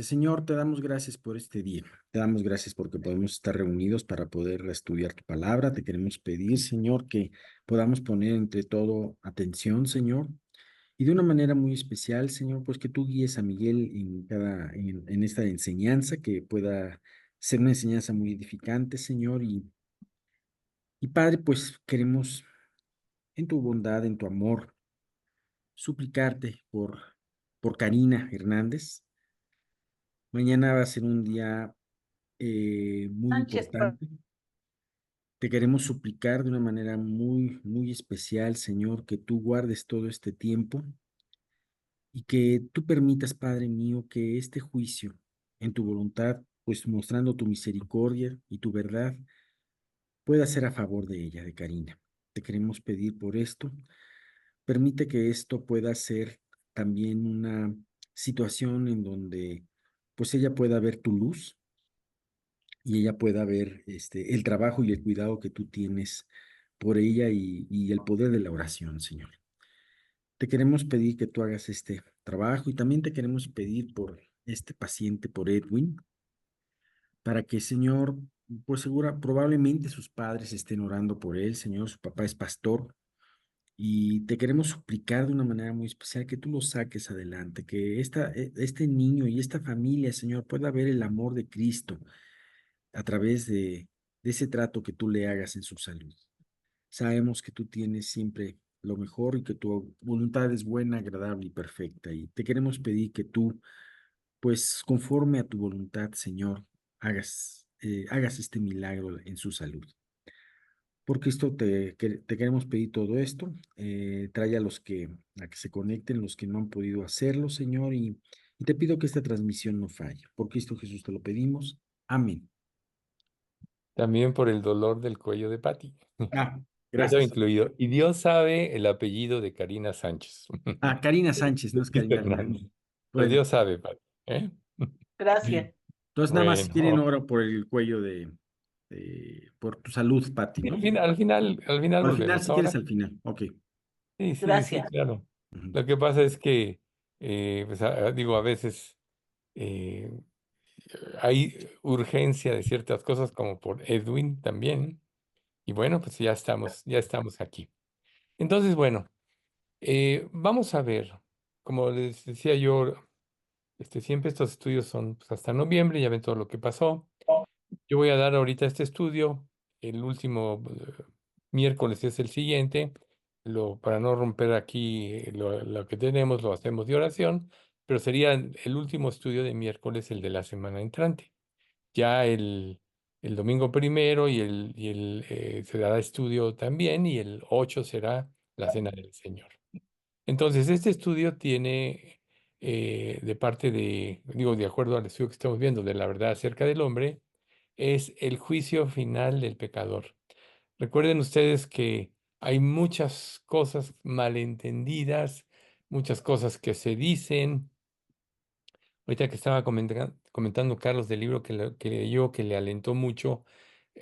Señor, te damos gracias por este día. Te damos gracias porque podemos estar reunidos para poder estudiar tu palabra. Te queremos pedir, Señor, que podamos poner entre todo atención, Señor, y de una manera muy especial, Señor, pues que tú guíes a Miguel en esta enseñanza, que pueda ser una enseñanza muy edificante, Señor. Y Padre, pues queremos en tu bondad, en tu amor, suplicarte por Karina Hernández. Mañana va a ser un día muy Sánchez, importante. Te queremos suplicar de una manera muy, muy especial, Señor, que tú guardes todo este tiempo y que tú permitas, Padre mío, que este juicio en tu voluntad, pues mostrando tu misericordia y tu verdad, pueda ser a favor de ella, de Karina. Te queremos pedir por esto. Permite que esto pueda ser también una situación en donde pues ella pueda ver tu luz y ella pueda ver el trabajo y el cuidado que tú tienes por ella y el poder de la oración, Señor. Te queremos pedir que tú hagas este trabajo y también te queremos pedir por este paciente, por Edwin, para que, Señor, pues probablemente sus padres estén orando por él, Señor, su papá es pastor. Y te queremos suplicar de una manera muy especial que tú lo saques adelante, que este niño y esta familia, Señor, pueda ver el amor de Cristo a través de ese trato que tú le hagas en su salud. Sabemos que tú tienes siempre lo mejor y que tu voluntad es buena, agradable y perfecta. Y te queremos pedir que tú, pues conforme a tu voluntad, Señor, hagas este milagro en su salud. Por Cristo te queremos pedir todo esto. Trae a que se conecten los que no han podido hacerlo, Señor, y te pido que esta transmisión no falle. Por Cristo Jesús te lo pedimos. Amén. También por el dolor del cuello de Patti. Ah, Eso gracias. incluido. Y Dios sabe el apellido de Karina Sánchez. Ah, Karina Sánchez, no es Luis Karina Hernández. Hernández. Pero Bueno, Dios sabe, Pati. ¿Eh? gracias. entonces nada más quieren Bueno. ora por el cuello por tu salud, Pati, Y ¿no? al final O al final, volvemos. si quieres, Ahora, al final. Ok. sí, sí, sí, Gracias. claro. Ujú. Lo que pasa es que, pues, digo, a veces eh, hay urgencia de ciertas cosas, como por Edwin también. Y bueno, pues ya estamos aquí. Entonces, bueno, vamos a ver, como les decía yo, siempre estos estudios son pues, hasta noviembre, ya ven todo lo que pasó. Yo voy a dar ahorita este estudio, el último miércoles es el siguiente, para no romper aquí lo que tenemos, lo hacemos de oración, pero sería el último estudio de miércoles, el de la semana entrante. Ya el domingo primero se dará estudio también, y el 8 será la Cena del Señor. Entonces, este estudio tiene, de parte digo, de acuerdo al estudio que estamos viendo de la verdad acerca del hombre, es el juicio final del pecador. Recuerden ustedes que hay muchas cosas malentendidas, muchas cosas que se dicen. Ahorita que estaba comentando Carlos del libro que leyó, que le alentó mucho,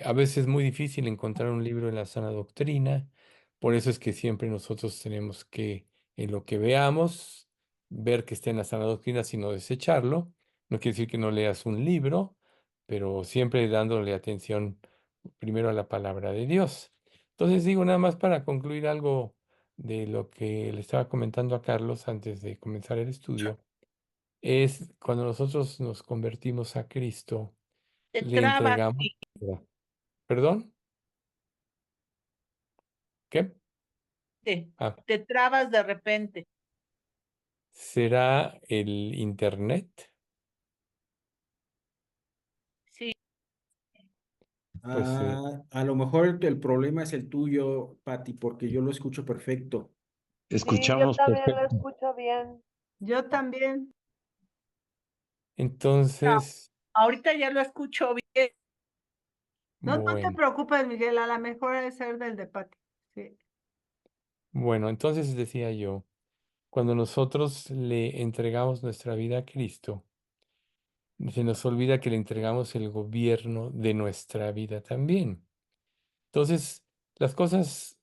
a veces es muy difícil encontrar un libro en la sana doctrina, por eso es que siempre nosotros tenemos que, en lo que veamos, ver que esté en la sana doctrina, sino desecharlo. No quiere decir que no leas un libro, pero siempre dándole atención primero a la palabra de Dios. Entonces digo, nada más para concluir algo de lo que le estaba comentando a Carlos antes de comenzar el estudio, es cuando nosotros nos convertimos a Cristo, Te le trabas, entregamos. ¿Perdón? ¿Qué? Miguel. Ah, Te trabas de repente. ¿será el Internet? Sí. Pues A lo mejor el problema es el tuyo, Pati, porque yo lo escucho perfecto. Sí, yo escuchamos también lo perfecto. escucho bien. Yo también. Entonces, Ahorita ya lo escucho bien. No te bueno, preocupes, Miguel, a lo mejor es ser del de Pati. Sí. bueno, entonces decía yo, cuando nosotros le entregamos nuestra vida a Cristo, se nos olvida que le entregamos el gobierno de nuestra vida también. Entonces, las cosas,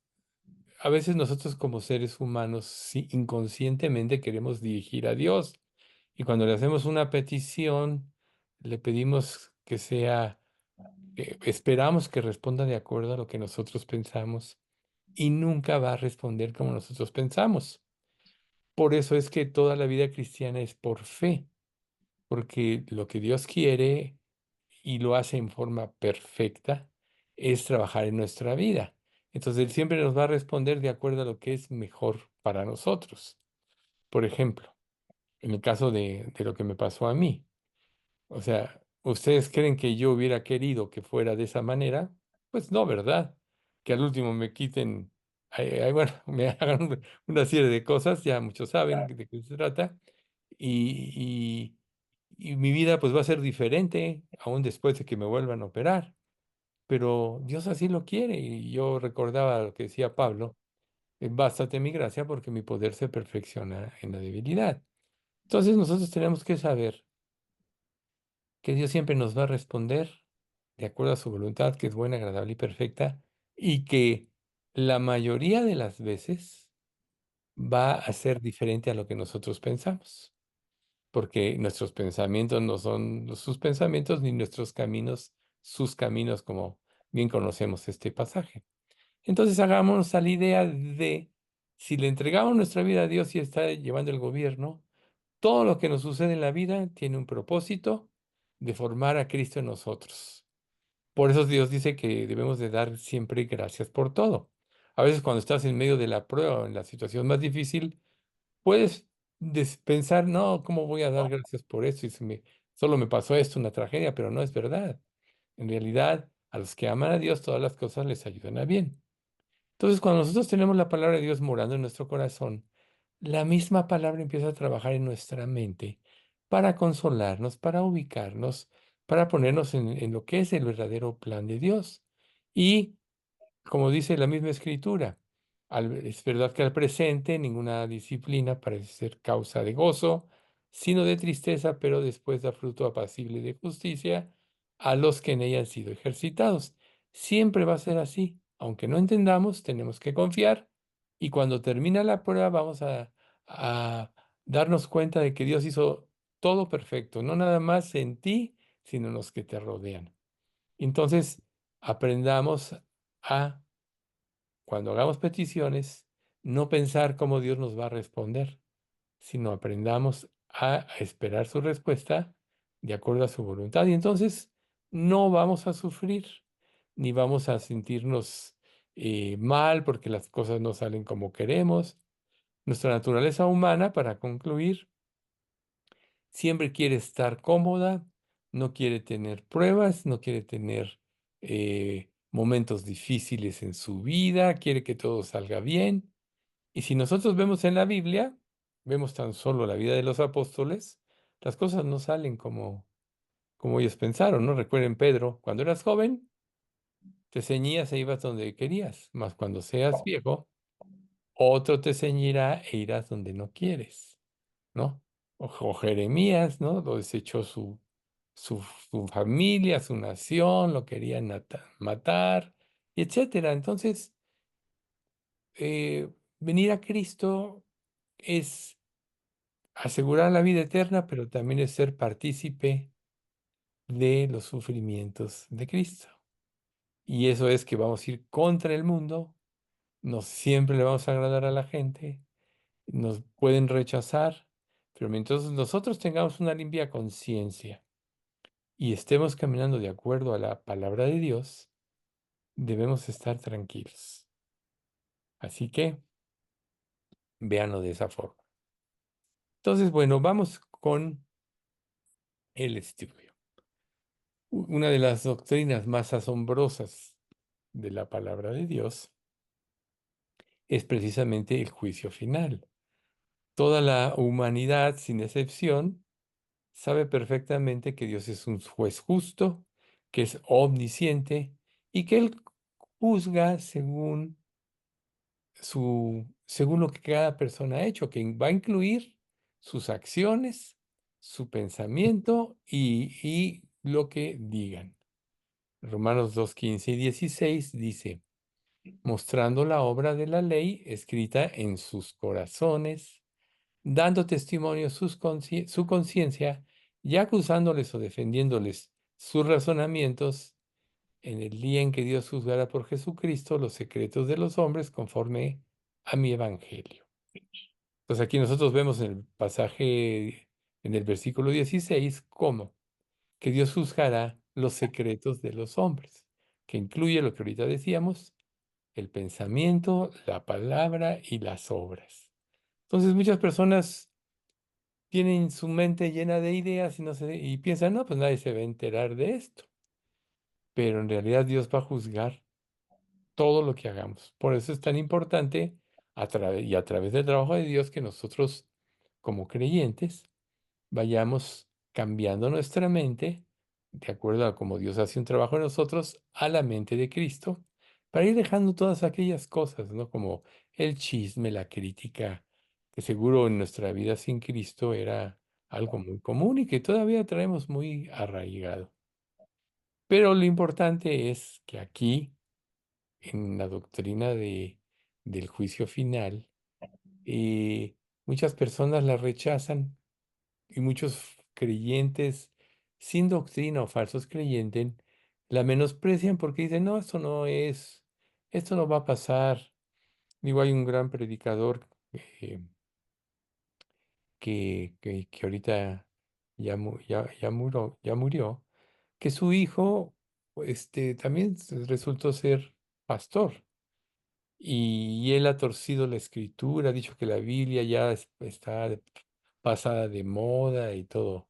a veces nosotros como seres humanos, sí, inconscientemente queremos dirigir a Dios Y cuando le hacemos una petición, le pedimos que sea, esperamos que responda de acuerdo a lo que nosotros pensamos y nunca va a responder como nosotros pensamos. Por eso es que toda la vida cristiana es por fe, porque lo que Dios quiere y lo hace en forma perfecta es trabajar en nuestra vida. Entonces Él siempre nos va a responder de acuerdo a lo que es mejor para nosotros. Por ejemplo, en el caso de lo que me pasó a mí. O sea, ¿ustedes creen que yo hubiera querido que fuera de esa manera? Pues no, ¿verdad? Que al último me quiten, bueno, me hagan una serie de cosas, ya muchos saben de qué se trata, y, y mi vida pues va a ser diferente, aún después de que me vuelvan a operar. Pero Dios así lo quiere, y yo recordaba lo que decía Pablo, bástate mi gracia porque mi poder se perfecciona en la debilidad. Entonces nosotros tenemos que saber que Dios siempre nos va a responder de acuerdo a su voluntad, que es buena, agradable y perfecta, y que la mayoría de las veces va a ser diferente a lo que nosotros pensamos, porque nuestros pensamientos no son sus pensamientos, ni nuestros caminos sus caminos, como bien conocemos este pasaje. Entonces hagámonos a la idea de, si le entregamos nuestra vida a Dios y está llevando el gobierno, todo lo que nos sucede en la vida tiene un propósito de formar a Cristo en nosotros. Por eso Dios dice que debemos de dar siempre gracias por todo. A veces cuando estás en medio de la prueba o en la situación más difícil, puedes pensar, no, ¿cómo voy a dar gracias por esto? Y solo me pasó esto, una tragedia, pero no es verdad. En realidad, a los que aman a Dios, todas las cosas les ayudan a bien. Entonces, cuando nosotros tenemos la palabra de Dios morando en nuestro corazón, la misma palabra empieza a trabajar en nuestra mente para consolarnos, para ubicarnos, para ponernos en lo que es el verdadero plan de Dios. Y como dice la misma escritura, es verdad que al presente ninguna disciplina parece ser causa de gozo, sino de tristeza, pero después da fruto apacible de justicia a los que en ella han sido ejercitados. Siempre va a ser así. Aunque no entendamos, tenemos que confiar y cuando termina la prueba vamos a darnos cuenta de que Dios hizo todo perfecto, no nada más en ti, sino en los que te rodean. Entonces, aprendamos a cuando hagamos peticiones, no pensar cómo Dios nos va a responder, sino aprendamos a esperar su respuesta de acuerdo a su voluntad. Y entonces no vamos a sufrir, ni vamos a sentirnos mal porque las cosas no salen como queremos. Nuestra naturaleza humana, para concluir, siempre quiere estar cómoda, no quiere tener pruebas, no quiere tener momentos difíciles en su vida, quiere que todo salga bien. Y si nosotros vemos en la Biblia, vemos tan solo la vida de los apóstoles, las cosas no salen como ellos pensaron, ¿no? Recuerden, Pedro, cuando eras joven, te ceñías e ibas donde querías, mas cuando seas viejo, otro te ceñirá e irás donde no quieres, ¿no? O Jeremías, ¿no? Lo desechó su, su familia, su nación, lo querían matar, y etcétera. Entonces, venir a Cristo es asegurar la vida eterna, pero también es ser partícipe de los sufrimientos de Cristo. Y eso es que vamos a ir contra el mundo, no siempre le vamos a agradar a la gente, nos pueden rechazar, pero mientras nosotros tengamos una limpia conciencia y estemos caminando de acuerdo a la palabra de Dios, debemos estar tranquilos. Así que véanlo de esa forma. Entonces, bueno, vamos con el estudio. Una de las doctrinas más asombrosas de la palabra de Dios es precisamente el juicio final. Toda la humanidad, sin excepción, sabe perfectamente que Dios es un juez justo, que es omnisciente y que Él juzga según lo que cada persona ha hecho, que va a incluir sus acciones, su pensamiento y lo que digan. Romanos 2 15 y 16 dice, mostrando la obra de la ley escrita en sus corazones, dando testimonio su conciencia y acusándoles o defendiéndoles sus razonamientos en el día en que Dios juzgará por Jesucristo los secretos de los hombres conforme a mi evangelio. Pues aquí nosotros vemos en el pasaje, en el versículo 16, cómo que Dios juzgará los secretos de los hombres, que incluye lo que ahorita decíamos, el pensamiento, la palabra y las obras. Entonces muchas personas tienen su mente llena de ideas y, no sé, y piensan, no, pues nadie se va a enterar de esto. Pero en realidad Dios va a juzgar todo lo que hagamos. Por eso es tan importante a través del trabajo de Dios que nosotros, como creyentes, vayamos cambiando nuestra mente, de acuerdo a cómo Dios hace un trabajo en nosotros, a la mente de Cristo, para ir dejando todas aquellas cosas, ¿no? Como el chisme, la crítica, que seguro en nuestra vida sin Cristo era algo muy común y que todavía traemos muy arraigado. Pero lo importante es que aquí, en la doctrina del juicio final, muchas personas la rechazan y muchos creyentes sin doctrina o falsos creyentes la menosprecian porque dicen, no, esto no va a pasar. Digo, hay un gran predicador eh, que ahorita ya murió, que su hijo también resultó ser pastor. Y él ha torcido la escritura, ha dicho que la Biblia ya está pasada de moda y todo.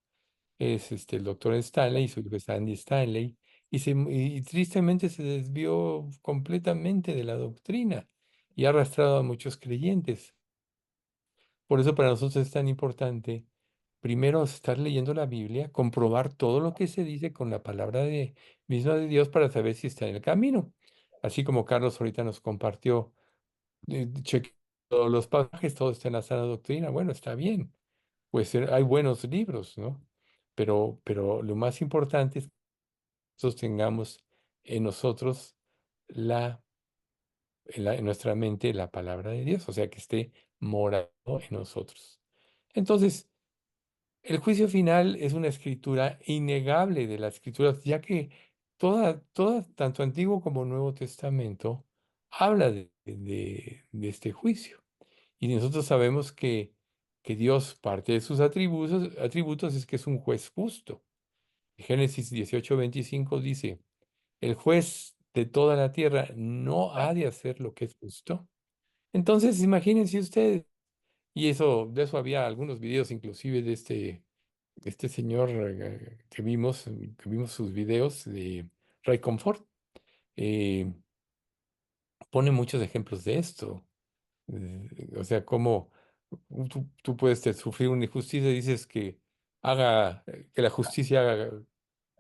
Es el doctor Stanley, su hijo es Andy Stanley, y tristemente se desvió completamente de la doctrina y ha arrastrado a muchos creyentes. Por eso para nosotros es tan importante, primero, estar leyendo la Biblia, comprobar todo lo que se dice con la palabra misma de Dios para saber si está en el camino. Así como Carlos ahorita nos compartió, cheque todos los pasajes, todo está en la sana doctrina. Bueno, está bien, pues hay buenos libros, ¿no? Pero lo más importante es que nosotros tengamos en nosotros en nuestra mente la palabra de Dios, o sea, que esté morado en nosotros. Entonces, el juicio final es una escritura innegable de las escrituras, ya que tanto Antiguo como Nuevo Testamento, habla de este juicio. Y nosotros sabemos que Dios, parte de sus atributos es que es un juez justo. Génesis 18:25 dice, el juez de toda la tierra no ha de hacer lo que es justo. Entonces, imagínense ustedes, y de eso había algunos videos inclusive de este señor que vimos sus videos de Ray Comfort, eh, pone muchos ejemplos de esto. O sea, cómo tú puedes sufrir una injusticia y dices que la justicia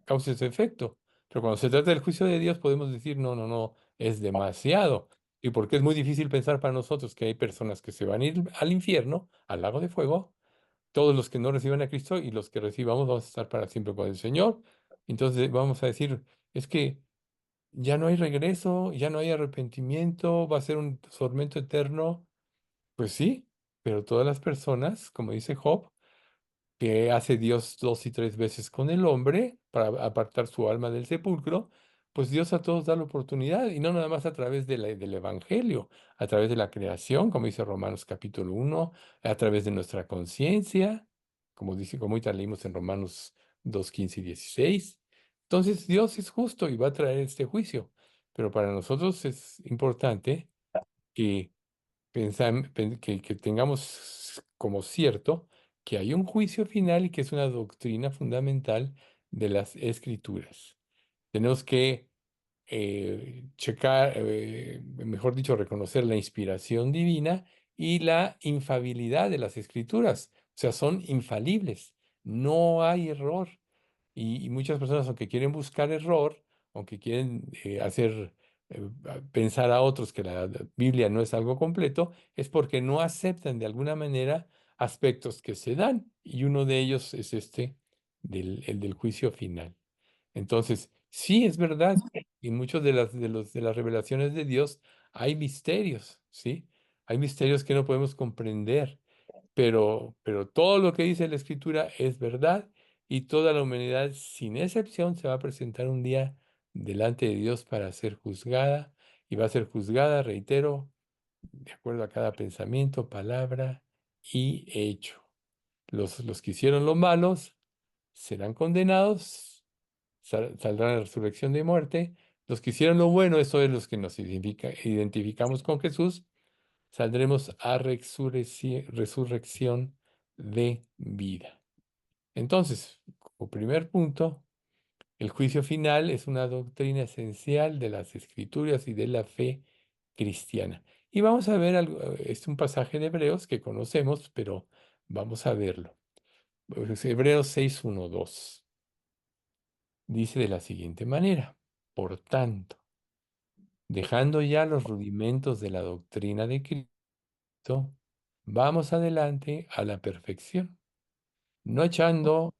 cause su efecto. Pero cuando se trata del juicio de Dios, podemos decir, no, no, no, es demasiado. Y porque es muy difícil pensar para nosotros que hay personas que se van a ir al infierno, al lago de fuego, todos los que no reciban a Cristo y los que recibamos vamos a estar para siempre con el Señor. Entonces vamos a decir, es que ya no hay regreso, ya no hay arrepentimiento, va a ser un tormento eterno. Pues sí, pero todas las personas, como dice Job, que hace Dios 2 y 3 veces con el hombre para apartar su alma del sepulcro, pues Dios a todos da la oportunidad y no nada más a través del Evangelio, a través de la creación, como dice Romanos capítulo 1, a través de nuestra conciencia, como ahorita leímos en Romanos 2:15 y 16. Entonces Dios es justo y va a traer este juicio, pero para nosotros es importante que que tengamos como cierto que hay un juicio final y que es una doctrina fundamental de las escrituras. Tenemos que checar, mejor dicho, reconocer la inspiración divina y la infalibilidad de las escrituras. O sea, son infalibles, no hay error. Y muchas personas, aunque quieren buscar error, aunque quieren pensar a otros que la Biblia no es algo completo, es porque no aceptan de alguna manera aspectos que se dan. Y uno de ellos es el del juicio final. Entonces, sí, es verdad, y muchos de las revelaciones de Dios hay misterios, ¿sí? Hay misterios que no podemos comprender, pero todo lo que dice la Escritura es verdad y toda la humanidad, sin excepción, se va a presentar un día delante de Dios para ser juzgada y va a ser juzgada, reitero, de acuerdo a cada pensamiento, palabra y hecho. Los que hicieron lo malos serán condenados, saldrán a la resurrección de muerte. Los que hicieron lo bueno, eso es los que nos identificamos con Jesús, saldremos a resurrección de vida. Entonces, como primer punto, el juicio final es una doctrina esencial de las Escrituras y de la fe cristiana. Y vamos a ver, es un pasaje de Hebreos que conocemos, pero vamos a verlo. Pues, Hebreos 6, 1, 2 dice de la siguiente manera: por tanto, dejando ya los rudimentos de la doctrina de Cristo, vamos adelante a la perfección, no echando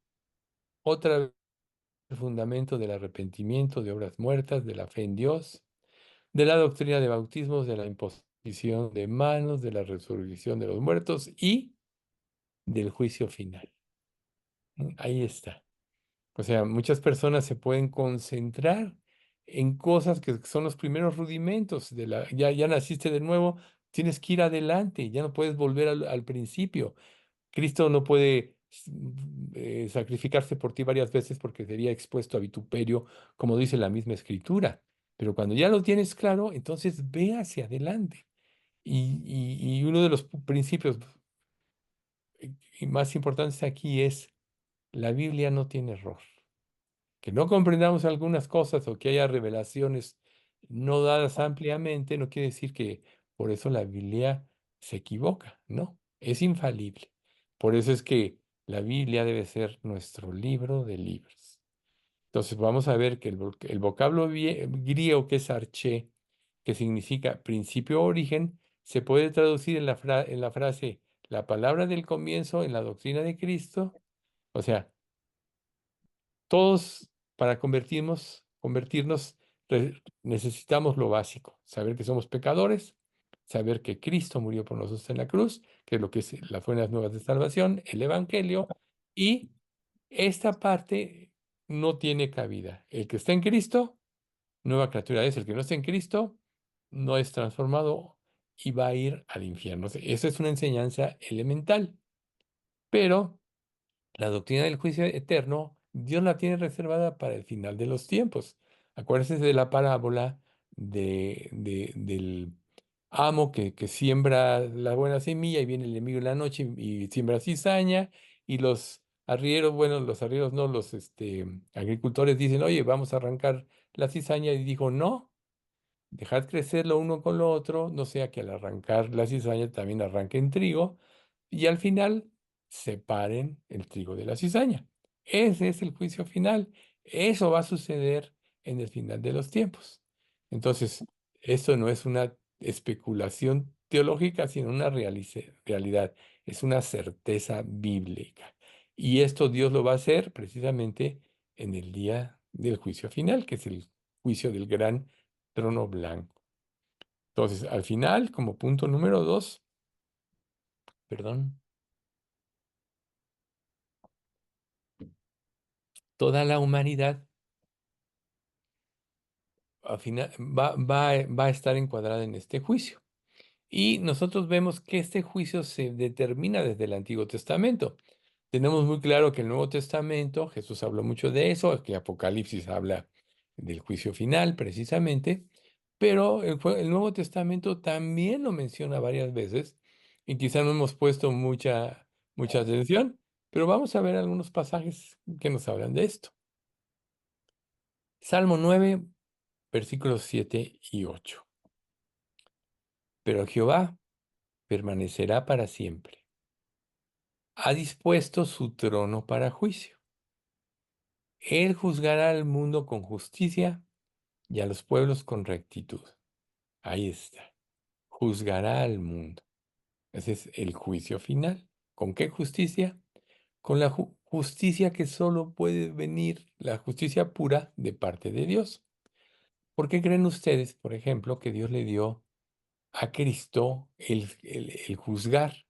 otra vez el fundamento del arrepentimiento de obras muertas, de la fe en Dios, de la doctrina de bautismos, de la imposición de manos, de la resurrección de los muertos y del juicio final. Ahí está. O sea, muchas personas se pueden concentrar en cosas que son los primeros rudimentos de ya naciste de nuevo, tienes que ir adelante, ya no puedes volver al principio. Cristo no puede sacrificarse por ti varias veces porque sería expuesto a vituperio, como dice la misma Escritura. Pero cuando ya lo tienes claro, entonces ve hacia adelante. Y uno de los principios más importantes aquí es: la Biblia no tiene error. Que no comprendamos algunas cosas o que haya revelaciones no dadas ampliamente, no quiere decir que por eso la Biblia se equivoca, no, es infalible. Por eso es que la Biblia debe ser nuestro libro de libros. Entonces vamos a ver que el vocablo griego que es arché, que significa principio o origen, se puede traducir en en la frase la palabra del comienzo en la doctrina de Cristo. O sea, todos para convertirnos necesitamos lo básico: saber que somos pecadores, saber que Cristo murió por nosotros en la cruz, que es lo que es las buenas nuevas de salvación, el Evangelio, y esta parte no tiene cabida. El que está en Cristo, nueva criatura es; el que no está en Cristo, no es transformado y va a ir al infierno. Esa es una enseñanza elemental, pero la doctrina del juicio eterno, Dios la tiene reservada para el final de los tiempos. Acuérdense de la parábola del amo que siembra la buena semilla y viene el enemigo en la noche y siembra cizaña, y los arrieros, bueno, los arrieros no, los agricultores dicen: oye, vamos a arrancar la cizaña, y dijo: no, dejad crecer lo uno con lo otro, no sea que al arrancar la cizaña también arranquen trigo, y al final separen el trigo de la cizaña. Ese es el juicio final. Eso va a suceder en el final de los tiempos. Entonces, esto no es una especulación teológica, sino una realidad. Es una certeza bíblica. Y esto Dios lo va a hacer precisamente en el día del juicio final, que es el juicio del gran trono blanco. Entonces, al final, como punto número 2, perdón, toda la humanidad al final va a estar encuadrada en este juicio. Y nosotros vemos que este juicio se determina desde el Antiguo Testamento. Tenemos muy claro que el Nuevo Testamento, Jesús habló mucho de eso, que Apocalipsis habla del juicio final precisamente, pero el Nuevo Testamento también lo menciona varias veces y quizá no hemos puesto mucha atención, pero vamos a ver algunos pasajes que nos hablan de esto. Salmo 9, versículos 7 y 8. Pero Jehová permanecerá para siempre. Ha dispuesto su trono para juicio. Él juzgará al mundo con justicia y a los pueblos con rectitud. Ahí está. Juzgará al mundo. Ese es el juicio final. ¿Con qué justicia? Con la justicia que solo puede venir, la justicia pura de parte de Dios. ¿Por qué creen ustedes, por ejemplo, que Dios le dio a Cristo el juzgar?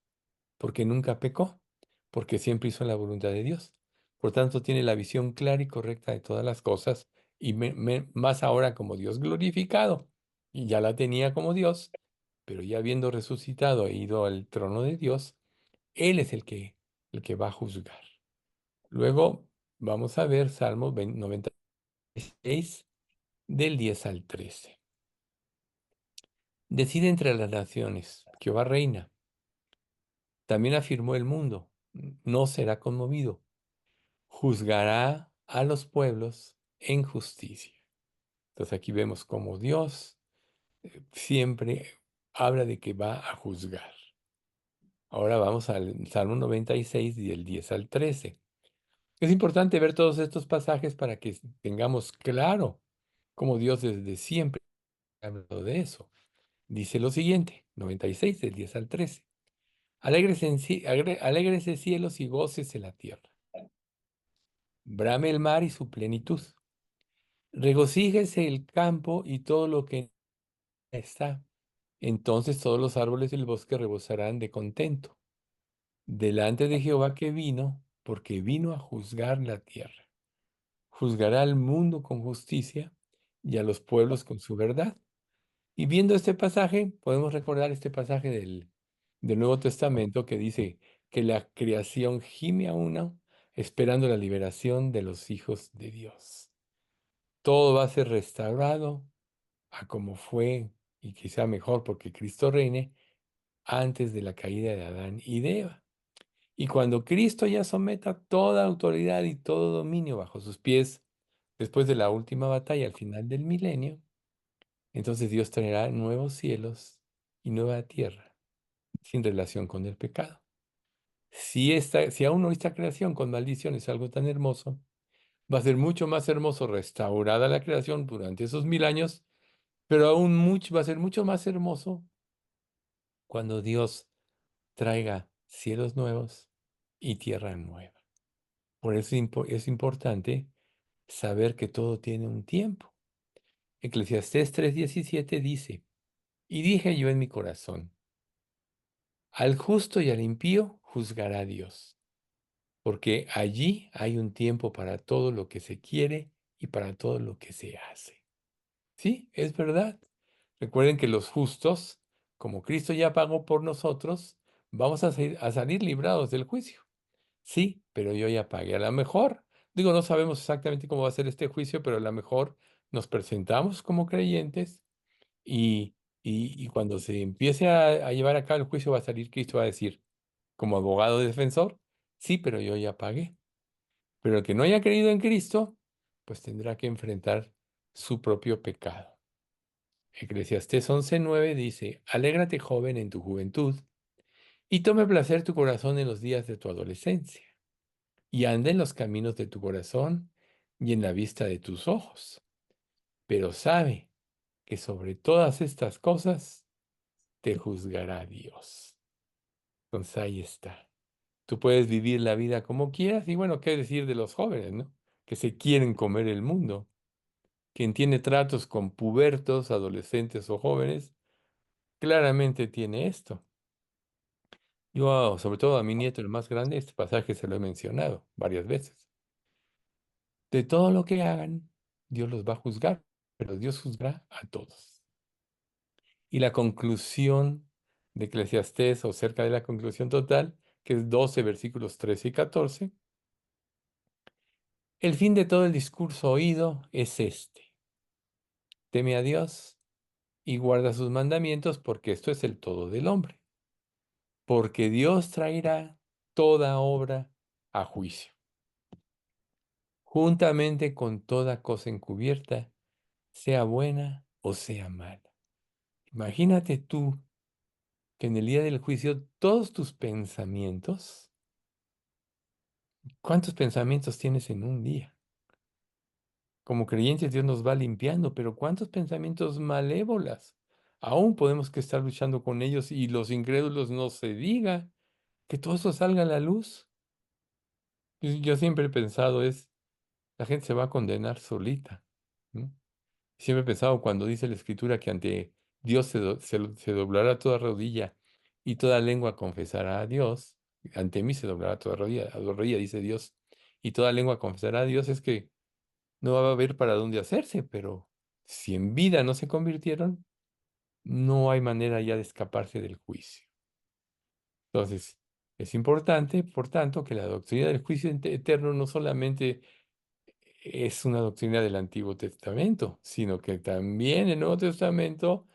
porque nunca pecó, porque siempre hizo la voluntad de Dios. Por tanto, tiene la visión clara y correcta de todas las cosas, y más ahora como Dios glorificado, y ya la tenía como Dios, pero ya habiendo resucitado e ido al trono de Dios, Él es el que va a juzgar. Luego vamos a ver Salmos 96, del 10 al 13. Decide entre las naciones, Jehová reina. También afirmó el mundo, no será conmovido. Juzgará a los pueblos en justicia. Entonces aquí vemos cómo Dios siempre habla de que va a juzgar. Ahora vamos al Salmo 96, del 10 al 13. Es importante ver todos estos pasajes para que tengamos claro cómo Dios desde siempre ha hablado de eso. Dice lo siguiente, 96, del 10 al 13. Alégrese, alégrese cielos y gócese la tierra. Brame el mar y su plenitud. Regocíjese el campo y todo lo que en él está. Entonces todos los árboles del bosque rebosarán de contento delante de Jehová que vino, porque vino a juzgar la tierra. Juzgará al mundo con justicia y a los pueblos con su verdad. Y viendo este pasaje, podemos recordar este pasaje del Nuevo Testamento que dice que la creación gime a uno esperando la liberación de los hijos de Dios. Todo va a ser restaurado a como fue y quizá mejor porque Cristo reine antes de la caída de Adán y de Eva. Y cuando Cristo ya someta toda autoridad y todo dominio bajo sus pies, después de la última batalla al final del milenio, entonces Dios traerá nuevos cielos y nueva tierra sin relación con el pecado. Si aún no esta creación con maldición es algo tan hermoso, va a ser mucho más hermoso restaurada la creación durante esos 1000 años, pero aún va a ser mucho más hermoso cuando Dios traiga cielos nuevos y tierra nueva. Por eso es importante saber que todo tiene un tiempo. Eclesiastés 3:17 dice, y dije yo en mi corazón, al justo y al impío juzgará Dios, porque allí hay un tiempo para todo lo que se quiere y para todo lo que se hace. Sí, es verdad. Recuerden que los justos, como Cristo ya pagó por nosotros, vamos a salir librados del juicio. Sí, pero yo ya pagué. A lo mejor, digo, no sabemos exactamente cómo va a ser este juicio, pero a lo mejor nos presentamos como creyentes y, y cuando se empiece a llevar a cabo el juicio va a salir Cristo, va a decir, como abogado defensor, sí, pero yo ya pagué. Pero el que no haya creído en Cristo, pues tendrá que enfrentar su propio pecado. Eclesiastés 11:9 dice, alégrate joven en tu juventud y tome placer tu corazón en los días de tu adolescencia y anda en los caminos de tu corazón y en la vista de tus ojos. Pero sabe que sobre todas estas cosas te juzgará Dios. Entonces ahí está. Tú puedes vivir la vida como quieras y bueno, ¿qué decir de los jóvenes, no? Que se quieren comer el mundo. Quien tiene tratos con pubertos, adolescentes o jóvenes, claramente tiene esto. Yo, sobre todo a mi nieto, el más grande, este pasaje se lo he mencionado varias veces. De todo lo que hagan, Dios los va a juzgar, pero Dios juzgará a todos. Y la conclusión de Eclesiastés, o cerca de la conclusión total, que es 12 versículos 13 y 14, el fin de todo el discurso oído es este: teme a Dios y guarda sus mandamientos, porque esto es el todo del hombre. Porque Dios traerá toda obra a juicio, juntamente con toda cosa encubierta, sea buena o sea mala. Imagínate tú que en el día del juicio todos tus pensamientos, ¿cuántos pensamientos tienes en un día? Como creyentes Dios nos va limpiando, pero ¿cuántos pensamientos malévolas? Aún podemos que estar luchando con ellos y los incrédulos no se diga que todo eso salga a la luz. Yo siempre he pensado la gente se va a condenar solita, ¿no? Siempre he pensado cuando dice la Escritura que ante Dios se doblará toda rodilla y toda lengua confesará a Dios. Ante mí se doblará toda rodilla, dice Dios, y toda lengua confesará a Dios. Es que no va a haber para dónde hacerse, pero si en vida no se convirtieron, no hay manera ya de escaparse del juicio. Entonces, es importante, por tanto, que la doctrina del juicio eterno no solamente es una doctrina del Antiguo Testamento, sino que también el Nuevo Testamento,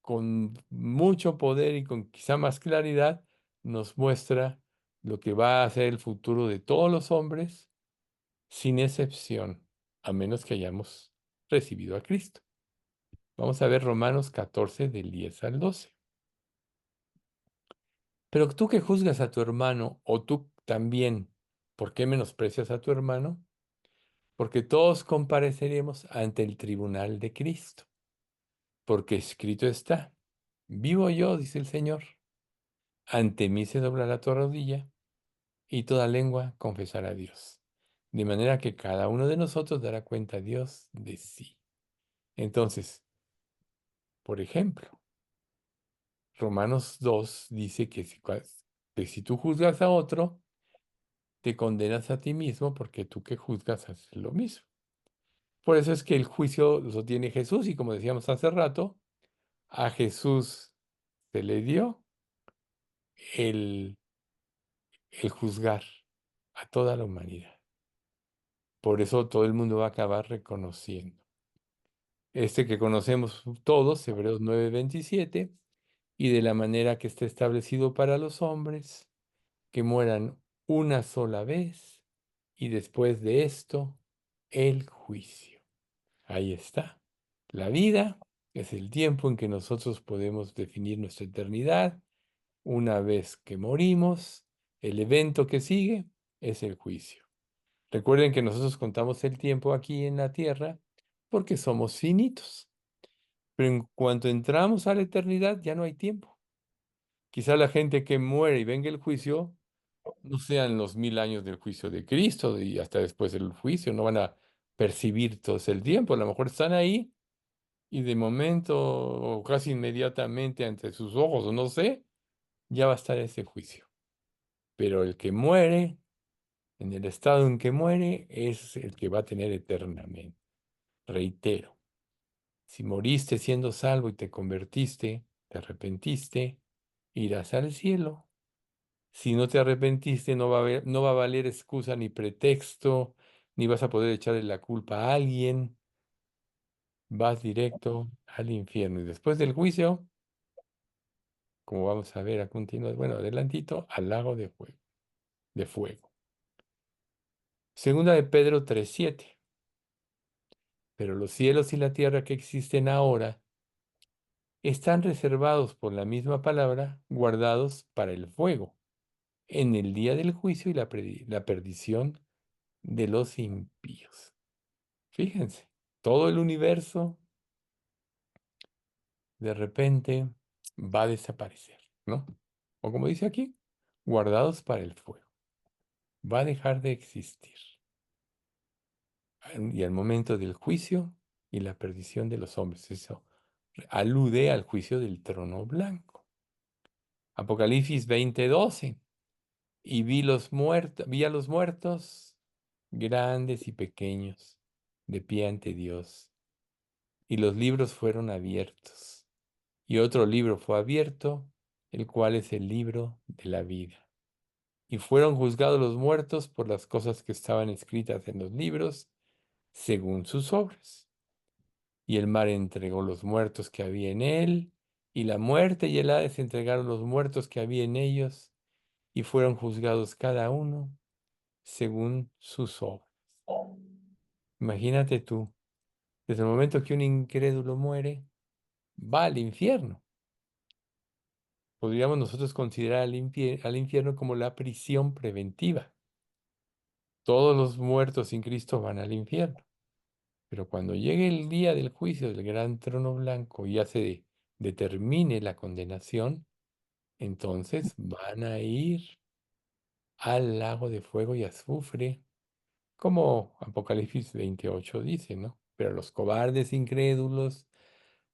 con mucho poder y con quizá más claridad, nos muestra lo que va a ser el futuro de todos los hombres, sin excepción, a menos que hayamos recibido a Cristo. Vamos a ver Romanos 14, del 10 al 12. Pero tú que juzgas a tu hermano, o tú también, ¿por qué menosprecias a tu hermano? Porque todos compareceremos ante el tribunal de Cristo. Porque escrito está, vivo yo, dice el Señor, ante mí se doblará tu rodilla y toda lengua confesará a Dios. De manera que cada uno de nosotros dará cuenta a Dios de sí. Entonces, por ejemplo, Romanos 2 dice que si tú juzgas a otro, te condenas a ti mismo porque tú que juzgas haces lo mismo. Por eso es que el juicio lo tiene Jesús y como decíamos hace rato, a Jesús se le dio el juzgar a toda la humanidad. Por eso todo el mundo va a acabar reconociendo. Este que conocemos todos, Hebreos 9:27, y de la manera que está establecido para los hombres, que mueran una sola vez, y después de esto, el juicio. Ahí está. La vida es el tiempo en que nosotros podemos definir nuestra eternidad. Una vez que morimos, el evento que sigue es el juicio. Recuerden que nosotros contamos el tiempo aquí en la tierra porque somos finitos. Pero en cuanto entramos a la eternidad, ya no hay tiempo. Quizá la gente que muere y venga el juicio no sean los 1000 años del juicio de Cristo y hasta después del juicio, no van a percibir todo ese tiempo. A lo mejor están ahí y de momento o casi inmediatamente ante sus ojos, o no sé, ya va a estar ese juicio. Pero el que muere, en el estado en que muere, es el que va a tener eternamente. Reitero, si moriste siendo salvo y te convertiste, te arrepentiste, irás al cielo. Si no te arrepentiste, no va a valer excusa ni pretexto, ni vas a poder echarle la culpa a alguien. Vas directo al infierno. Y después del juicio, como vamos a ver a continuación, bueno, adelantito, al lago de fuego. Segunda de Pedro 3:7. Pero los cielos y la tierra que existen ahora están reservados por la misma palabra, guardados para el fuego, en el día del juicio y la perdición de los impíos. Fíjense, todo el universo de repente va a desaparecer, ¿no? O como dice aquí, guardados para el fuego. Va a dejar de existir. Y al momento del juicio y la perdición de los hombres. Eso alude al juicio del trono blanco. Apocalipsis 20:12. Y vi a los muertos, grandes y pequeños, de pie ante Dios. Y los libros fueron abiertos. Y otro libro fue abierto, el cual es el libro de la vida. Y fueron juzgados los muertos por las cosas que estaban escritas en los libros, según sus obras. Y el mar entregó los muertos que había en él, y la muerte y el Hades entregaron los muertos que había en ellos, y fueron juzgados cada uno según sus obras. Imagínate tú, desde el momento que un incrédulo muere, va al infierno. Podríamos nosotros considerar al infierno como la prisión preventiva. Todos los muertos sin Cristo van al infierno. Pero cuando llegue el día del juicio del gran trono blanco y ya se determine la condenación, entonces van a ir al lago de fuego y azufre, como Apocalipsis 28 dice, ¿no? Pero los cobardes incrédulos,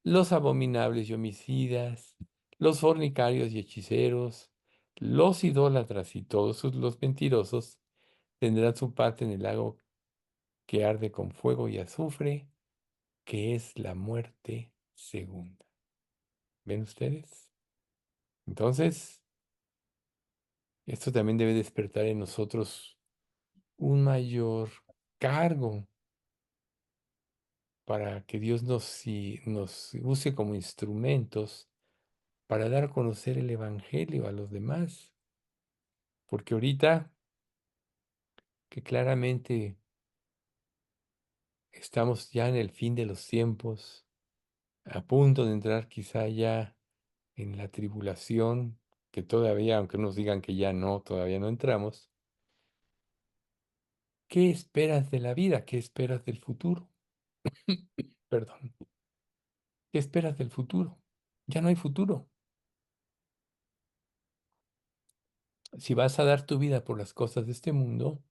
los abominables y homicidas, los fornicarios y hechiceros, los idólatras y todos los mentirosos tendrán su parte en el lago que arde con fuego y azufre, que es la muerte segunda. ¿Ven ustedes? Entonces, esto también debe despertar en nosotros un mayor cargo para que Dios nos use como instrumentos para dar a conocer el Evangelio a los demás. Porque ahorita que claramente estamos ya en el fin de los tiempos, a punto de entrar quizá ya en la tribulación, que todavía, aunque nos digan que ya no, todavía no entramos. ¿Qué esperas de la vida? ¿Qué esperas del futuro? Perdón. ¿Qué esperas del futuro? Ya no hay futuro. Si vas a dar tu vida por las cosas de este mundo,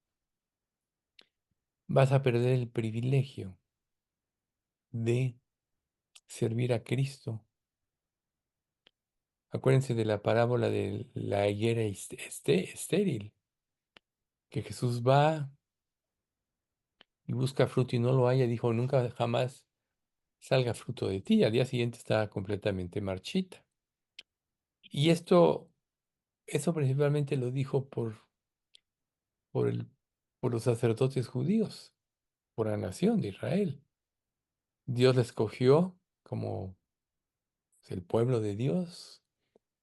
vas a perder el privilegio de servir a Cristo. Acuérdense de la parábola de la higuera estéril, que Jesús va y busca fruto y no lo halla, dijo, nunca jamás salga fruto de ti. Al día siguiente estaba completamente marchita. Y eso principalmente lo dijo por, el, por los sacerdotes judíos, por la nación de Israel. Dios la escogió como el pueblo de Dios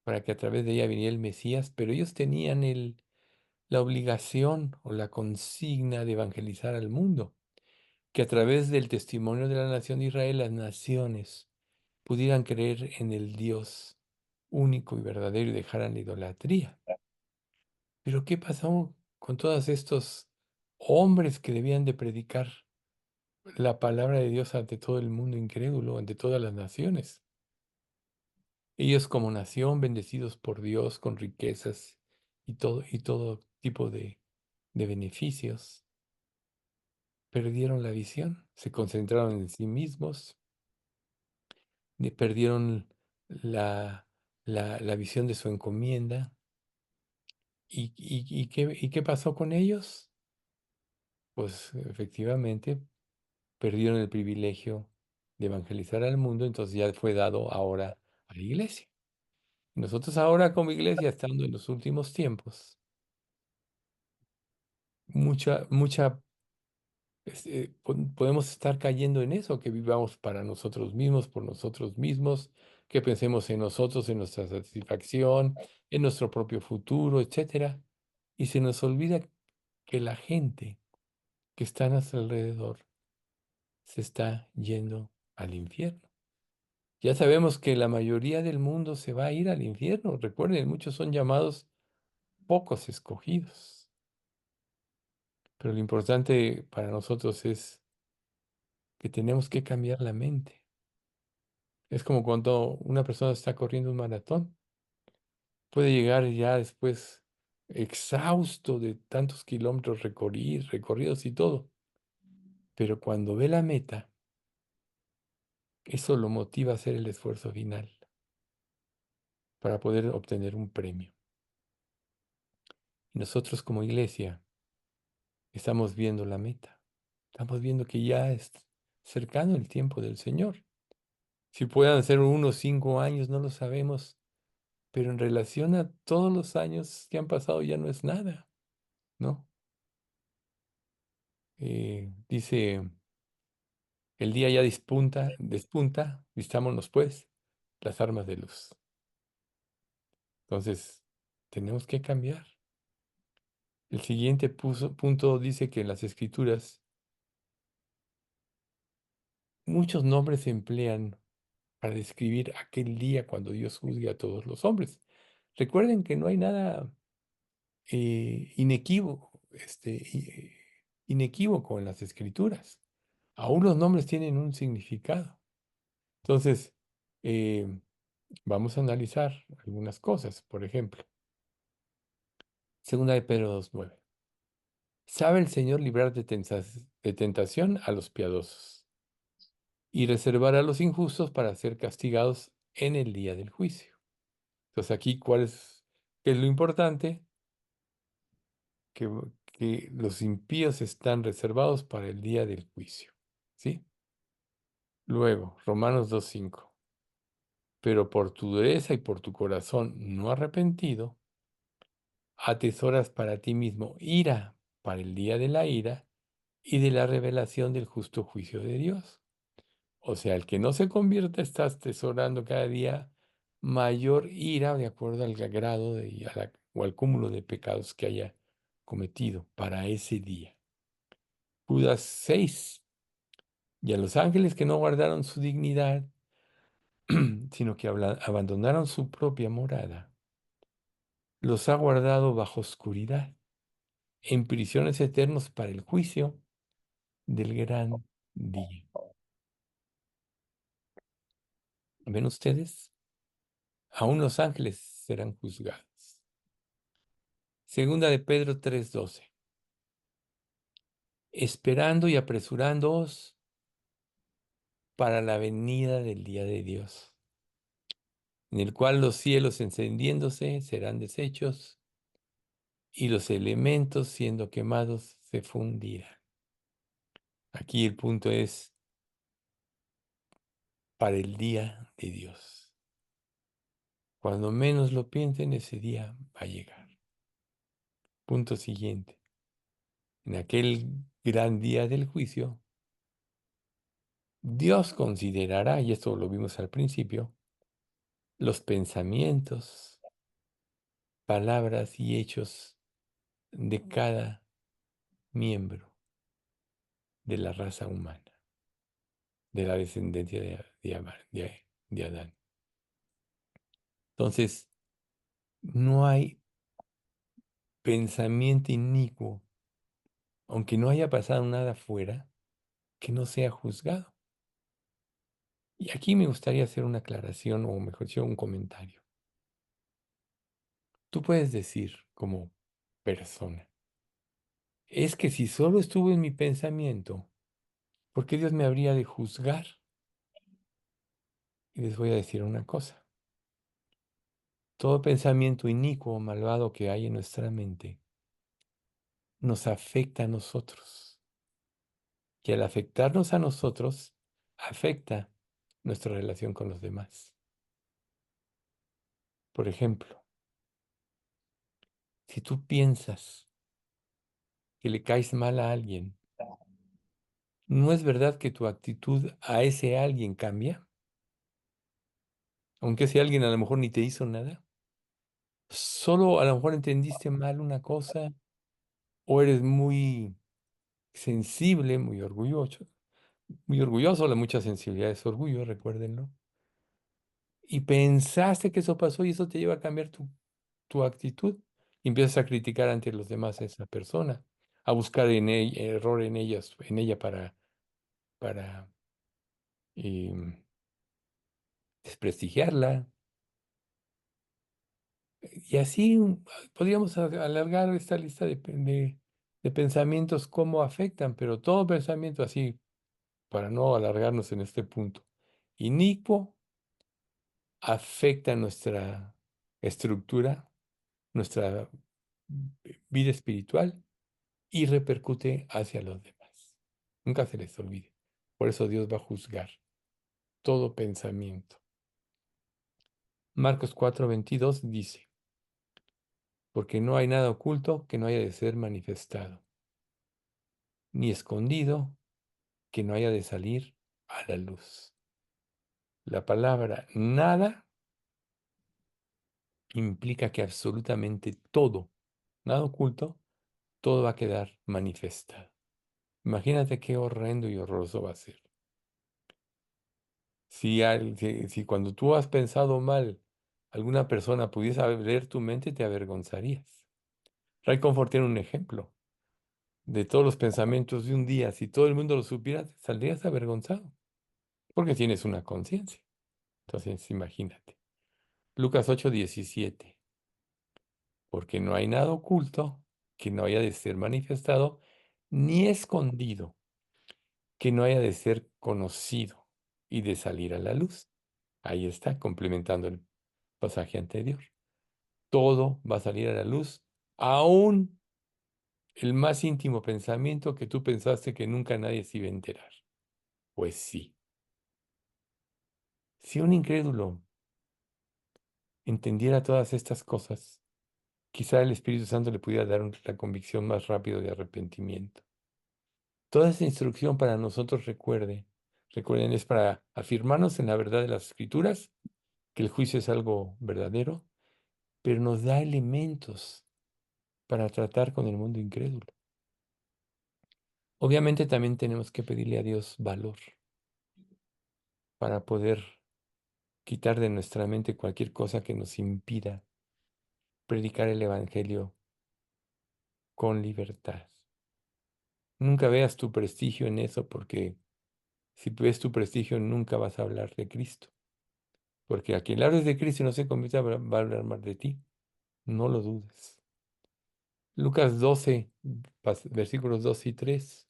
para que a través de ella viniera el Mesías, pero ellos tenían la obligación o la consigna de evangelizar al mundo, que a través del testimonio de la nación de Israel, las naciones pudieran creer en el Dios único y verdadero y dejaran la idolatría. Pero ¿qué pasó con todos estos hombres que debían de predicar la palabra de Dios ante todo el mundo incrédulo, ante todas las naciones? Ellos como nación, bendecidos por Dios con riquezas y todo tipo de beneficios, perdieron la visión, se concentraron en sí mismos, perdieron la, la visión de su encomienda. ¿Y qué pasó con ellos? Pues efectivamente perdieron el privilegio de evangelizar al mundo, entonces ya fue dado ahora a la iglesia. Nosotros ahora como iglesia, estando en los últimos tiempos, mucha podemos estar cayendo en eso, que vivamos para nosotros mismos, por nosotros mismos, que pensemos en nosotros, en nuestra satisfacción, en nuestro propio futuro, etcétera. Y se nos olvida que la gente que está a nuestro alrededor se está yendo al infierno. Ya sabemos que la mayoría del mundo se va a ir al infierno. Recuerden, muchos son llamados, pocos escogidos. Pero lo importante para nosotros es que tenemos que cambiar la mente. Es como cuando una persona está corriendo un maratón. Puede llegar ya después exhausto de tantos kilómetros recorridos y todo. Pero cuando ve la meta, eso lo motiva a hacer el esfuerzo final para poder obtener un premio. Y nosotros como iglesia estamos viendo la meta. Estamos viendo que ya es cercano el tiempo del Señor. Si puedan ser unos 5 años, no lo sabemos, pero en relación a todos los años que han pasado ya no es nada, ¿no? Dice, el día ya despunta, vistámonos pues las armas de luz. Entonces, tenemos que cambiar. El siguiente punto dice que en las Escrituras muchos nombres se emplean para describir aquel día cuando Dios juzgue a todos los hombres. Recuerden que no hay nada inequívoco en las Escrituras. Aún los nombres tienen un significado. Entonces, eh, vamos a analizar algunas cosas. Por ejemplo, segunda de Pedro 2:9. Sabe el Señor librar de tentación a los piadosos y reservar a los injustos para ser castigados en el día del juicio. Entonces aquí, ¿qué es lo importante? Que los impíos están reservados para el día del juicio. ¿Sí? Luego, Romanos 2:5. Pero por tu dureza y por tu corazón no arrepentido, atesoras para ti mismo ira para el día de la ira y de la revelación del justo juicio de Dios. O sea, el que no se convierta está atesorando cada día mayor ira de acuerdo al grado o al cúmulo de pecados que haya cometido para ese día. Judas 6. Y a los ángeles que no guardaron su dignidad, sino que abandonaron su propia morada, los ha guardado bajo oscuridad, en prisiones eternos para el juicio del gran día. ¿Ven ustedes? Aún los ángeles serán juzgados. Segunda de Pedro 3:12. Esperando y apresurándoos para la venida del día de Dios, en el cual los cielos encendiéndose serán deshechos y los elementos siendo quemados se fundirán. Aquí el punto es para el día de Dios. Cuando menos lo piensen, ese día va a llegar. Punto siguiente. En aquel gran día del juicio, Dios considerará, y esto lo vimos al principio, los pensamientos, palabras y hechos de cada miembro de la raza humana, de la descendencia de Adán. Entonces, no hay pensamiento inicuo, aunque no haya pasado nada fuera, que no sea juzgado. Y aquí me gustaría hacer una aclaración, o mejor dicho, un comentario. Tú puedes decir como persona, es que si solo estuvo en mi pensamiento, ¿por qué Dios me habría de juzgar? Y les voy a decir una cosa. Todo pensamiento inicuo o malvado que hay en nuestra mente nos afecta a nosotros. Y al afectarnos a nosotros, afecta nuestra relación con los demás. Por ejemplo, si tú piensas que le caes mal a alguien, ¿no es verdad que tu actitud a ese alguien cambia? Aunque ese alguien a lo mejor ni te hizo nada. Solo a lo mejor entendiste mal una cosa o eres muy sensible, muy orgulloso, la mucha sensibilidad es orgullo, recuérdenlo. Y pensaste que eso pasó y eso te lleva a cambiar tu actitud. Y empiezas a criticar ante los demás a esa persona, a buscar error en ella para em, desprestigiarla. Y así podríamos alargar esta lista de pensamientos, cómo afectan, pero todo pensamiento así, para no alargarnos en este punto, inicuo, afecta nuestra estructura, nuestra vida espiritual y repercute hacia los demás. Nunca se les olvide. Por eso Dios va a juzgar todo pensamiento. Marcos 4:22 dice, porque no hay nada oculto que no haya de ser manifestado, ni escondido que no haya de salir a la luz. La palabra nada implica que absolutamente todo, nada oculto, todo va a quedar manifestado. Imagínate qué horrendo y horroroso va a ser. Si cuando tú has pensado mal, alguna persona pudiese leer tu mente, te avergonzarías. Ray Comfort tiene un ejemplo de todos los pensamientos de un día. Si todo el mundo lo supiera, saldrías avergonzado, porque tienes una conciencia. Entonces, imagínate. Lucas 8:17. Porque no hay nada oculto que no haya de ser manifestado, ni escondido que no haya de ser conocido y de salir a la luz. Ahí está, complementando pasaje anterior. Todo va a salir a la luz, aún el más íntimo pensamiento que tú pensaste que nunca nadie se iba a enterar. Pues sí. Si un incrédulo entendiera todas estas cosas, quizá el Espíritu Santo le pudiera dar la convicción más rápido de arrepentimiento. Toda esa instrucción para nosotros, recuerden, es para afirmarnos en la verdad de las Escrituras, que el juicio es algo verdadero, pero nos da elementos para tratar con el mundo incrédulo. Obviamente también tenemos que pedirle a Dios valor para poder quitar de nuestra mente cualquier cosa que nos impida predicar el Evangelio con libertad. Nunca veas tu prestigio en eso, porque si ves tu prestigio nunca vas a hablar de Cristo. Porque a quien le hables de Cristo y no se convierta va a hablar mal de ti. No lo dudes. Lucas 12, versículos 2 y 3.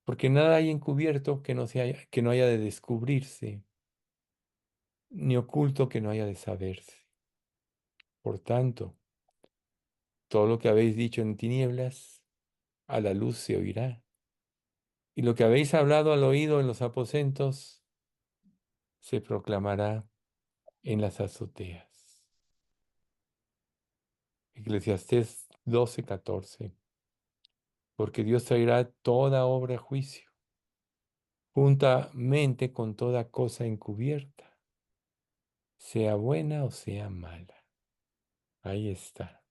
Porque nada hay encubierto que no haya de descubrirse, ni oculto que no haya de saberse. Por tanto, todo lo que habéis dicho en tinieblas, a la luz se oirá. Y lo que habéis hablado al oído en los aposentos, se proclamará en las azoteas. Eclesiastés 12:14. Porque Dios traerá toda obra a juicio, juntamente con toda cosa encubierta, sea buena o sea mala. Ahí está.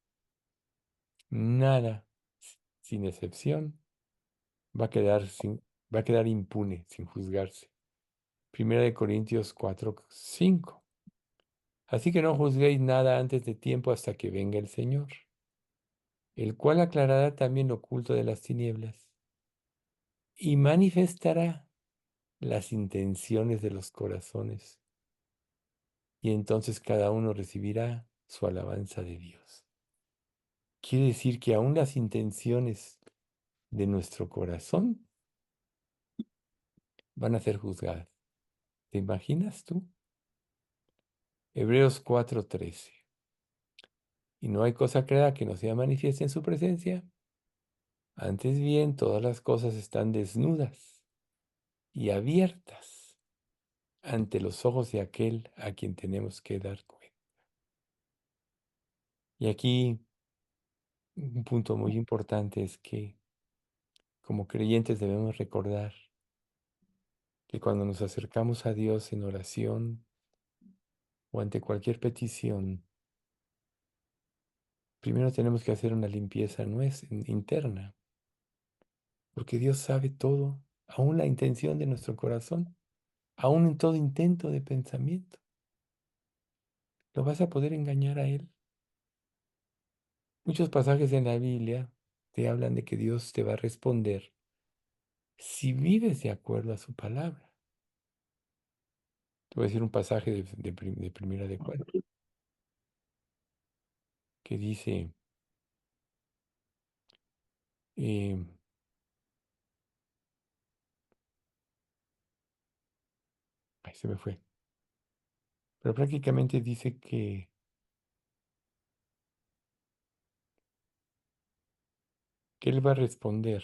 Nada, sin excepción, va a quedar va a quedar impune, sin juzgarse. Primera de Corintios 4:5. Así que no juzguéis nada antes de tiempo hasta que venga el Señor, el cual aclarará también lo oculto de las tinieblas y manifestará las intenciones de los corazones. Y entonces cada uno recibirá su alabanza de Dios. Quiere decir que aún las intenciones de nuestro corazón van a ser juzgadas. ¿Te imaginas tú? Hebreos 4:13. Y no hay cosa creada que no sea manifiesta en su presencia. Antes bien, todas las cosas están desnudas y abiertas ante los ojos de aquel a quien tenemos que dar cuenta. Y aquí un punto muy importante es que como creyentes debemos recordar que cuando nos acercamos a Dios en oración o ante cualquier petición, primero tenemos que hacer una limpieza interna, porque Dios sabe todo, aún la intención de nuestro corazón, aún en todo intento de pensamiento. ¿Lo vas a poder engañar a Él? Muchos pasajes en la Biblia te hablan de que Dios te va a responder si vives de acuerdo a su palabra. Te voy a decir un pasaje de Primera de Juan que dice, eh, ay, se me fue, pero prácticamente dice que Él va a responder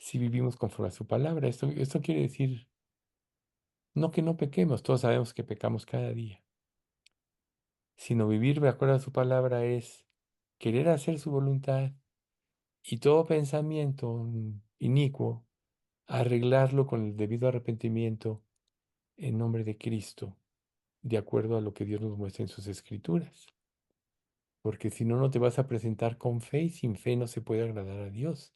si vivimos conforme a su palabra. Esto quiere decir, no que no pequemos, todos sabemos que pecamos cada día, sino vivir de acuerdo a su palabra es querer hacer su voluntad y todo pensamiento inicuo, arreglarlo con el debido arrepentimiento en nombre de Cristo, de acuerdo a lo que Dios nos muestra en sus escrituras. Porque si no, no te vas a presentar con fe y sin fe no se puede agradar a Dios.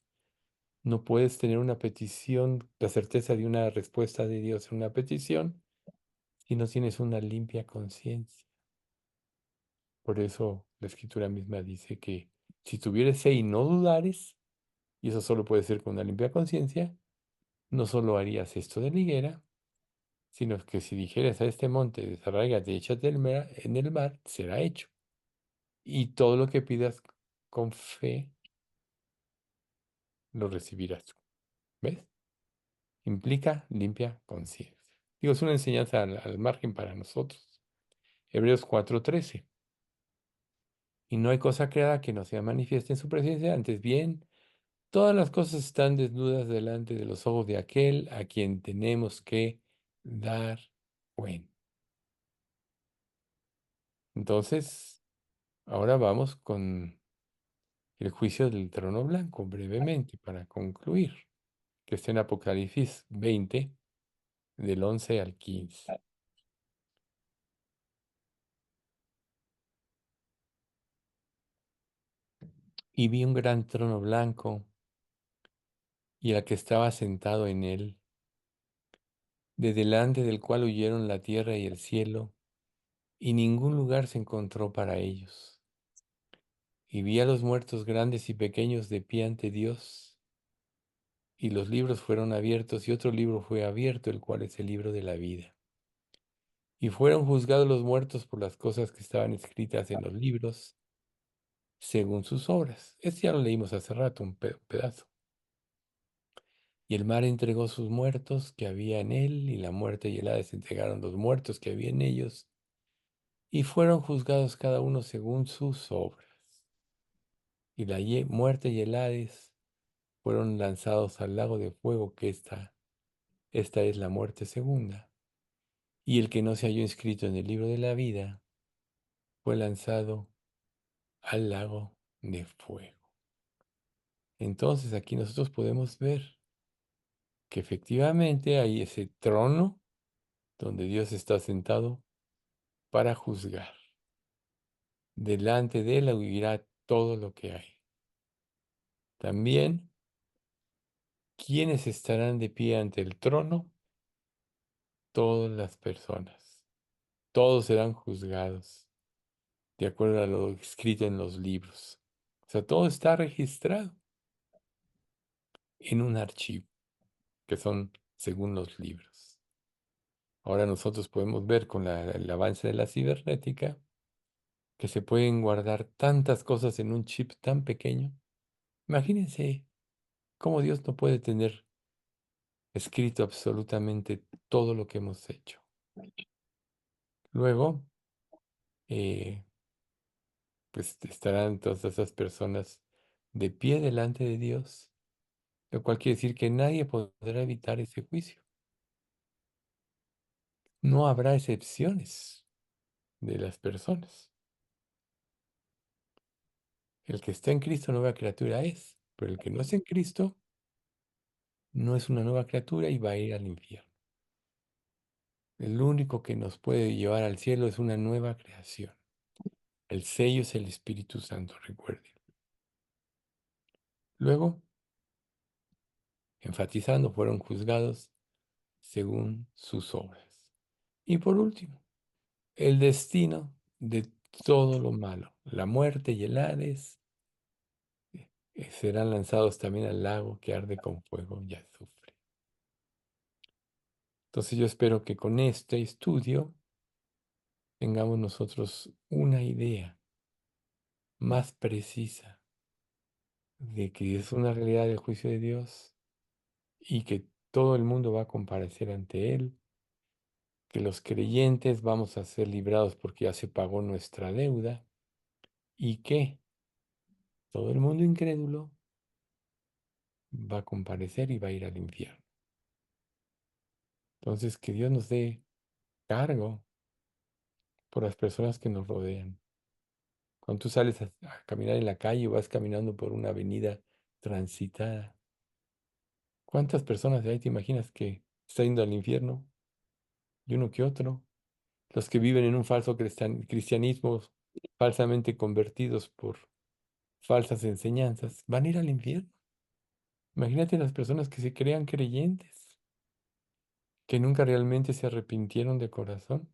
No puedes tener una petición, la certeza de una respuesta de Dios en una petición, si no tienes una limpia conciencia. Por eso la escritura misma dice que si tuvieres fe y no dudares, y eso solo puede ser con una limpia conciencia, no solo harías esto de la higuera, sino que si dijeres a este monte, desarráigate y échate en el mar, será hecho. Y todo lo que pidas con fe, lo recibirás. ¿Ves? Implica limpia conciencia. Digo, es una enseñanza al margen para nosotros. Hebreos 4:13. Y no hay cosa creada que no sea manifiesta en su presencia, antes bien, todas las cosas están desnudas delante de los ojos de aquel a quien tenemos que dar cuenta. Entonces, ahora vamos con el juicio del trono blanco, brevemente, para concluir, que está en Apocalipsis 20, del 11 al 15. Y vi un gran trono blanco y al que estaba sentado en él, de delante del cual huyeron la tierra y el cielo, y ningún lugar se encontró para ellos. Y vi a los muertos grandes y pequeños de pie ante Dios, y los libros fueron abiertos, y otro libro fue abierto, el cual es el libro de la vida. Y fueron juzgados los muertos por las cosas que estaban escritas en los libros, según sus obras. Este ya lo leímos hace rato, un pedazo. Y el mar entregó sus muertos que había en él, y la muerte y el Hades entregaron los muertos que había en ellos, y fueron juzgados cada uno según sus obras. Y la muerte y el Hades fueron lanzados al lago de fuego, que esta es la muerte segunda. Y el que no se halló inscrito en el libro de la vida fue lanzado al lago de fuego. Entonces aquí nosotros podemos ver que efectivamente hay ese trono donde Dios está sentado para juzgar. Delante de él huirá todo lo que hay. También, ¿quiénes estarán de pie ante el trono? Todas las personas. Todos serán juzgados de acuerdo a lo escrito en los libros. O sea, todo está registrado en un archivo, que son según los libros. Ahora nosotros podemos ver con el avance de la cibernética que se pueden guardar tantas cosas en un chip tan pequeño. Imagínense cómo Dios no puede tener escrito absolutamente todo lo que hemos hecho. Luego, eh, pues estarán todas esas personas de pie delante de Dios, lo cual quiere decir que nadie podrá evitar ese juicio. No habrá excepciones de las personas. El que está en Cristo, nueva criatura es, pero el que no está en Cristo no es una nueva criatura y va a ir al infierno. El único que nos puede llevar al cielo es una nueva creación. El sello es el Espíritu Santo, recuerden. Luego, enfatizando, fueron juzgados según sus obras. Y por último, el destino de todo lo malo, la muerte y el Hades, serán lanzados también al lago que arde con fuego y azufre. Entonces yo espero que con este estudio tengamos nosotros una idea más precisa de que es una realidad del juicio de Dios y que todo el mundo va a comparecer ante Él, que los creyentes vamos a ser librados porque ya se pagó nuestra deuda y que todo el mundo incrédulo va a comparecer y va a ir al infierno. Entonces, que Dios nos dé cargo por las personas que nos rodean. Cuando tú sales a caminar en la calle o vas caminando por una avenida transitada, ¿cuántas personas de ahí te imaginas que está yendo al infierno? Y uno que otro. Los que viven en un falso cristianismo, falsamente convertidos por falsas enseñanzas, van a ir al infierno. Imagínate las personas que se crean creyentes, que nunca realmente se arrepintieron de corazón.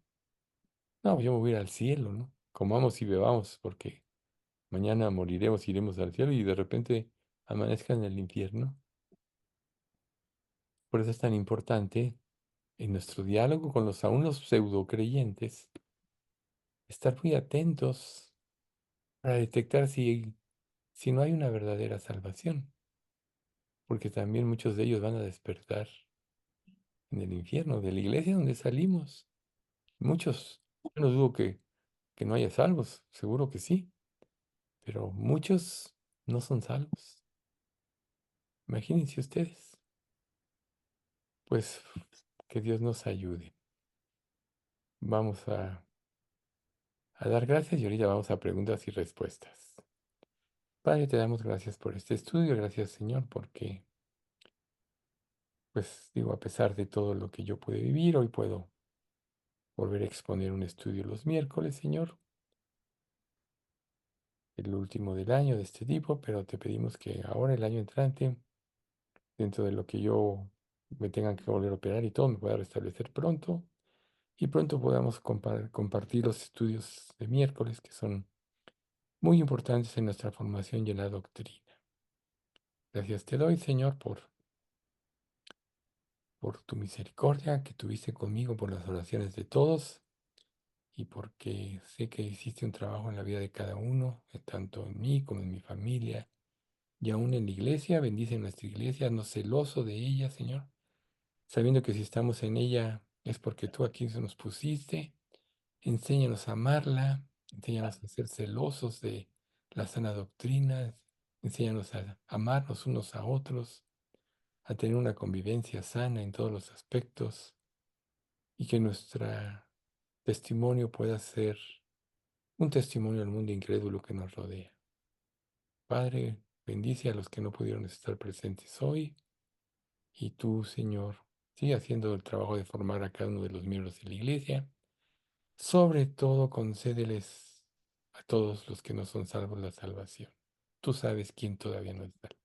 No, yo me voy a ir al cielo, ¿no? Comamos y bebamos, porque mañana moriremos, iremos al cielo y de repente amanezca en el infierno. Por eso es tan importante en nuestro diálogo con los aún los pseudo creyentes, estar muy atentos para detectar si no hay una verdadera salvación, porque también muchos de ellos van a despertar en el infierno, de la iglesia donde salimos. Muchos, yo no dudo que no haya salvos, seguro que sí, pero muchos no son salvos. Imagínense ustedes. Pues que Dios nos ayude. Vamos a dar gracias y ahorita vamos a preguntas y respuestas. Padre, te damos gracias por este estudio, gracias Señor, porque, pues digo, a pesar de todo lo que yo pude vivir, hoy puedo volver a exponer un estudio los miércoles, Señor, el último del año de este tipo, pero te pedimos que ahora, el año entrante, dentro de lo que yo me tengan que volver a operar y todo, me pueda restablecer pronto y pronto podamos compartir los estudios de miércoles que son muy importantes en nuestra formación y en la doctrina. Gracias te doy, Señor, por tu misericordia que tuviste conmigo, por las oraciones de todos y porque sé que hiciste un trabajo en la vida de cada uno, tanto en mí como en mi familia y aún en la iglesia. Bendice nuestra iglesia, no celoso de ella, Señor, sabiendo que si estamos en ella es porque tú aquí nos pusiste. Enséñanos a amarla, enséñanos a ser celosos de la sana doctrina, enséñanos a amarnos unos a otros, a tener una convivencia sana en todos los aspectos y que nuestro testimonio pueda ser un testimonio al mundo incrédulo que nos rodea. Padre, bendice a los que no pudieron estar presentes hoy y tú, Señor, sigue haciendo el trabajo de formar a cada uno de los miembros de la iglesia. Sobre todo, concédeles a todos los que no son salvos la salvación. Tú sabes quién todavía no es salvo.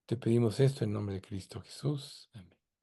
Te pedimos esto en nombre de Cristo Jesús. Amén.